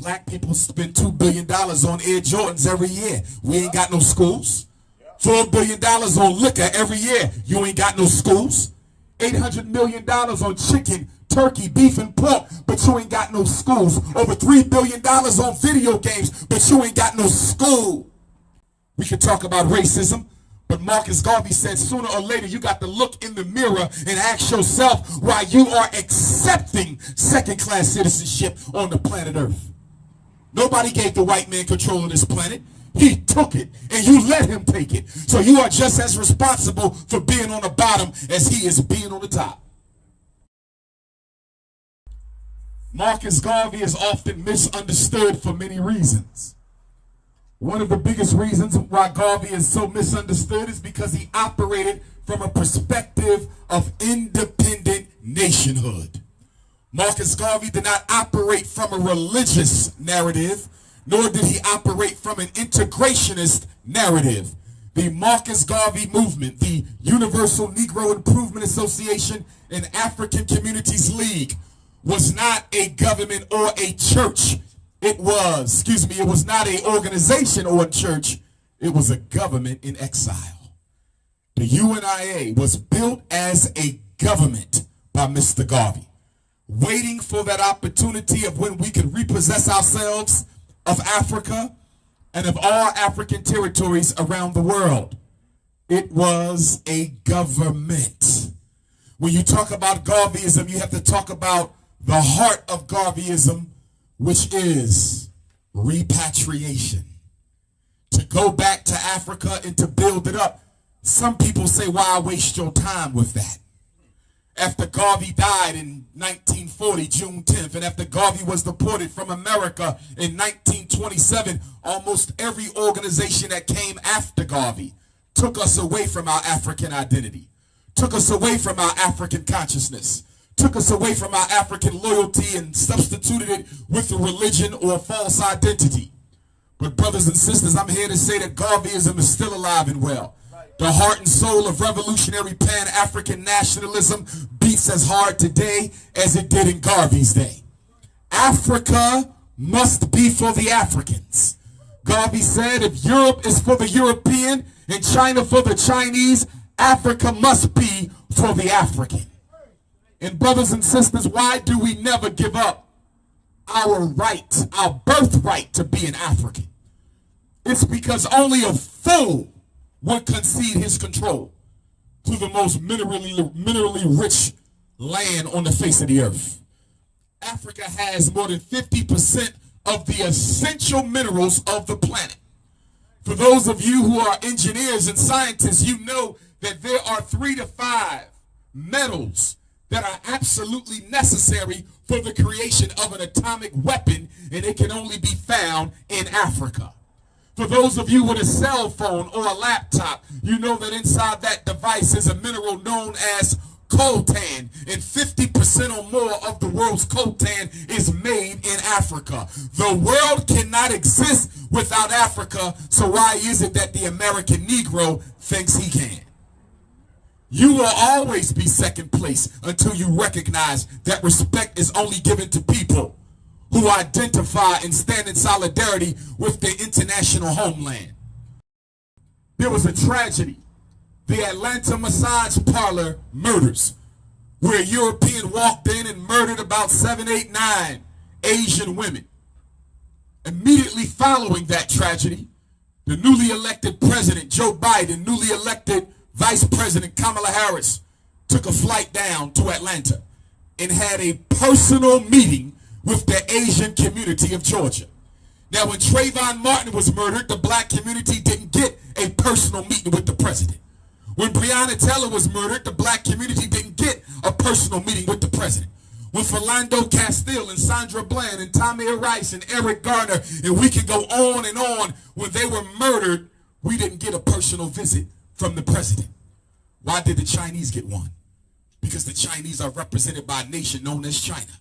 Black people spend $2 billion on Air Jordans every year. We ain't got no schools. $4 billion on liquor every year. You ain't got no schools. $800 million on chicken, turkey, beef, and pork, but you ain't got no schools. Over $3 billion on video games, but you ain't got no school. We can talk about racism, but Marcus Garvey said sooner or later you got to look in the mirror and ask yourself why you are accepting second-class citizenship on the planet Earth. Nobody gave the white man control of this planet. He took it, and you let him take it. So you are just as responsible for being on the bottom as he is being on the top. Marcus Garvey is often misunderstood for many reasons. One of the biggest reasons why Garvey is so misunderstood is because he operated from a perspective of independent nationhood. Marcus Garvey did not operate from a religious narrative, nor did he operate from an integrationist narrative. The Marcus Garvey movement, the Universal Negro Improvement Association and African Communities League, was not a government or a church. It was not an organization or a church. It was a government in exile. The UNIA was built as a government by Mr. Garvey, waiting for that opportunity of when we could repossess ourselves of Africa and of all African territories around the world. It was a government. When you talk about Garveyism, you have to talk about the heart of Garveyism, which is repatriation. To go back to Africa and to build it up. Some people say, why waste your time with that? After Garvey died in 1940, June 10th, and after Garvey was deported from America in 1927, almost every organization that came after Garvey took us away from our African identity, took us away from our African consciousness, took us away from our African loyalty and substituted it with a religion or a false identity. But brothers and sisters, I'm here to say that Garveyism is still alive and well. The heart and soul of revolutionary Pan-African nationalism beats as hard today as it did in Garvey's day. Africa must be for the Africans. Garvey said if Europe is for the European and China for the Chinese, Africa must be for the African. And brothers and sisters, why do we never give up our right, our birthright to be an African? It's because only a fool would concede his control to the most minerally rich land on the face of the earth. Africa has more than 50% of the essential minerals of the planet. For those of you who are engineers and scientists, you know that there are 3 to 5 metals that are absolutely necessary for the creation of an atomic weapon, and it can only be found in Africa. For those of you with a cell phone or a laptop, you know that inside that device is a mineral known as coltan, and 50% or more of the world's coltan is made in Africa. The world cannot exist without Africa, so why is it that the American Negro thinks he can? You will always be second place until you recognize that respect is only given to people who identify and stand in solidarity with their international homeland. There was a tragedy, the Atlanta massage parlor murders, where a European walked in and murdered about 7, 8, 9 Asian women. Immediately following that tragedy, the newly elected president, Joe Biden, newly elected Vice President Kamala Harris, took a flight down to Atlanta and had a personal meeting with the Asian community of Georgia. Now, when Trayvon Martin was murdered, the black community didn't get a personal meeting with the president. When Breonna Taylor was murdered, the black community didn't get a personal meeting with the president. When Philando Castile and Sandra Bland and Tamir Rice and Eric Garner, and we can go on and on, when they were murdered, we didn't get a personal visit from the president. Why did the Chinese get one? Because the Chinese are represented by a nation known as China.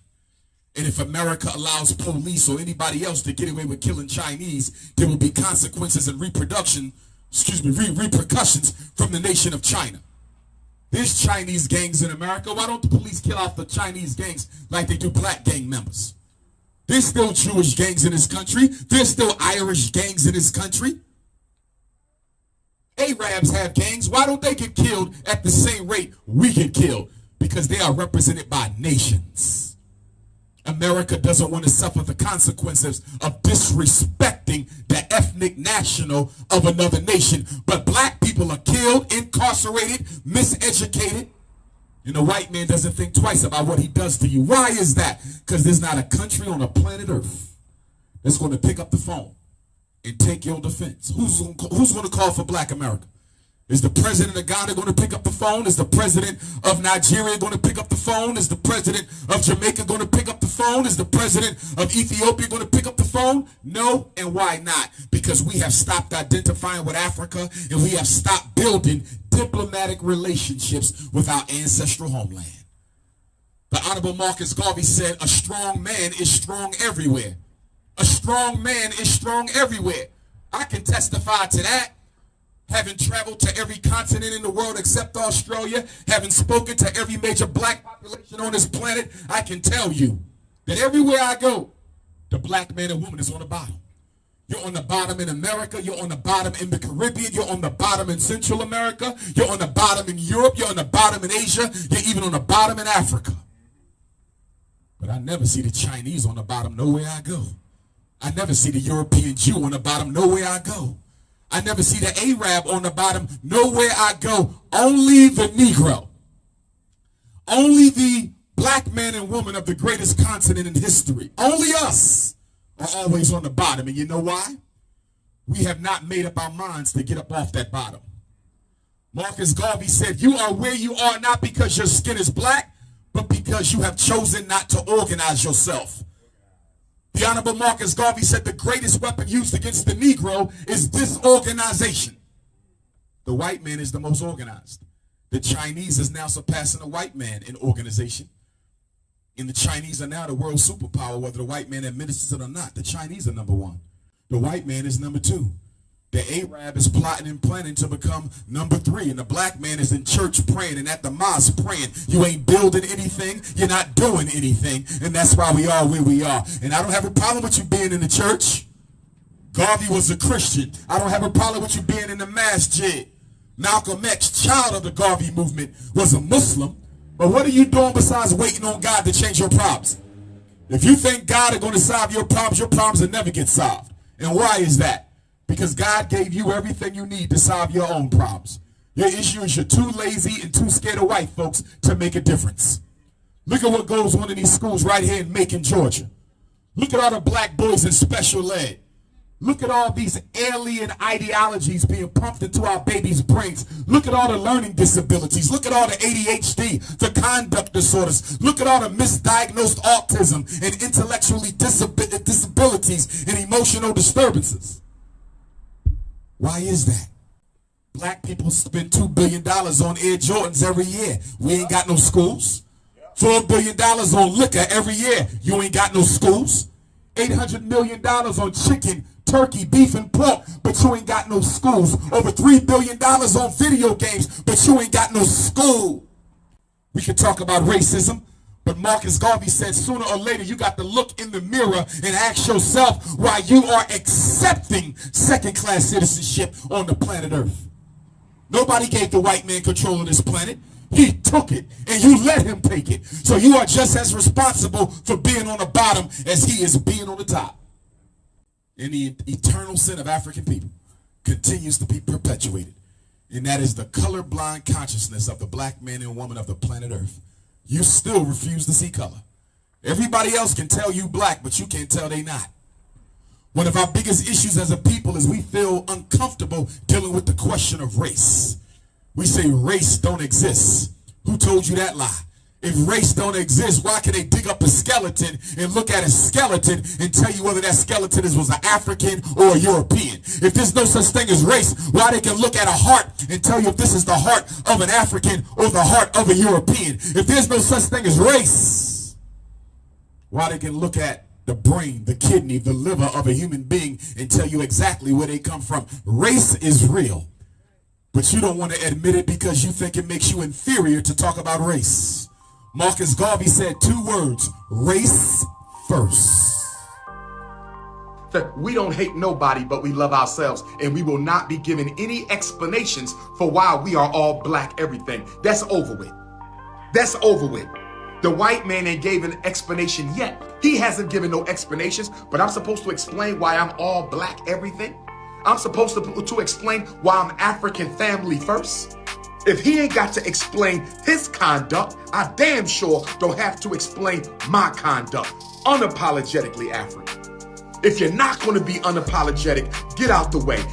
And if America allows police or anybody else to get away with killing Chinese, there will be consequences and repercussions from the nation of China. There's Chinese gangs in America. Why don't the police kill off the Chinese gangs like they do black gang members? There's still Jewish gangs in this country. There's still Irish gangs in this country. Arabs have gangs. Why don't they get killed at the same rate we get killed? Because they are represented by nations. America doesn't want to suffer the consequences of disrespecting the ethnic national of another nation. But black people are killed, incarcerated, miseducated. And the white man doesn't think twice about what he does to you. Why is that? Because there's not a country on the planet Earth that's going to pick up the phone and take your defense. Who's going to call for black America? Is the president of Ghana going to pick up the phone? Is the president of Nigeria going to pick up the phone? Is the president of Jamaica going to pick up the phone? Is the president of Ethiopia going to pick up the phone? No, and why not? Because we have stopped identifying with Africa, and we have stopped building diplomatic relationships with our ancestral homeland. The Honorable Marcus Garvey said, a strong man is strong everywhere. A strong man is strong everywhere. I can testify to that. Having traveled to every continent in the world except Australia, having spoken to every major black population on this planet, I can tell you that everywhere I go, the black man and woman is on the bottom. You're on the bottom in America. You're on the bottom in the Caribbean. You're on the bottom in Central America. You're on the bottom in Europe. You're on the bottom in Asia. You're even on the bottom in Africa. But I never see the Chinese on the bottom nowhere I go. I never see the European Jew on the bottom nowhere I go. I never see the Arab on the bottom nowhere I go. Only the Negro. Only the black man and woman of the greatest continent in history. Only us are always on the bottom. And you know why? We have not made up our minds to get up off that bottom. Marcus Garvey said, you are where you are not because your skin is black, but because you have chosen not to organize yourself. The Honorable Marcus Garvey said the greatest weapon used against the Negro is disorganization. The white man is the most organized. The Chinese is now surpassing the white man in organization. And the Chinese are now the world superpower, whether the white man administers it or not. The Chinese are number one. The white man is number two. The Arab is plotting and planning to become number three. And the black man is in church praying and at the mosque praying. You ain't building anything. You're not doing anything. And that's why we are where we are. And I don't have a problem with you being in the church. Garvey was a Christian. I don't have a problem with you being in the masjid. Malcolm X, child of the Garvey movement, was a Muslim. But what are you doing besides waiting on God to change your problems? If you think God is going to solve your problems will never get solved. And why is that? Because God gave you everything you need to solve your own problems. Your issue is you're too lazy and too scared of white folks to make a difference. Look at what goes on in these schools right here in Macon, Georgia. Look at all the black boys in special ed. Look at all these alien ideologies being pumped into our babies' brains. Look at all the learning disabilities. Look at all the ADHD, the conduct disorders. Look at all the misdiagnosed autism and intellectually disabilities and emotional disturbances. Why is that? Black people spend $2 billion on Air Jordans every year. We ain't got no schools. $4 billion on liquor every year. You ain't got no schools. $800 million on chicken, turkey, beef, and pork, but you ain't got no schools. Over $3 billion on video games, but you ain't got no school. We can talk about racism, but Marcus Garvey said sooner or later you got to look in the mirror and ask yourself why you are accepting second-class citizenship on the planet Earth. Nobody gave the white man control of this planet. He took it, and you let him take it. So you are just as responsible for being on the bottom as he is being on the top. And the eternal sin of African people continues to be perpetuated. And that is the colorblind consciousness of the black man and woman of the planet Earth. You still refuse to see color. Everybody else can tell you black, but you can't tell they not. One of our biggest issues as a people is we feel uncomfortable dealing with the question of race. We say race don't exist. Who told you that lie? If race don't exist, why can they dig up a skeleton and look at a skeleton and tell you whether that skeleton was an African or a European? If there's no such thing as race, why they can look at a heart and tell you if this is the heart of an African or the heart of a European? If there's no such thing as race, why they can look at the brain, the kidney, the liver of a human being and tell you exactly where they come from? Race is real, but you don't want to admit it because you think it makes you inferior to talk about race. Marcus Garvey said two words: race first. We don't hate nobody, but we love ourselves. And we will not be given any explanations for why we are all black everything. That's over with. That's over with. The white man ain't gave an explanation yet. He hasn't given no explanations, but I'm supposed to explain why I'm all black everything? I'm supposed to explain why I'm African family first? If he ain't got to explain his conduct, I damn sure don't have to explain my conduct. Unapologetically African. If you're not going to be unapologetic, get out the way.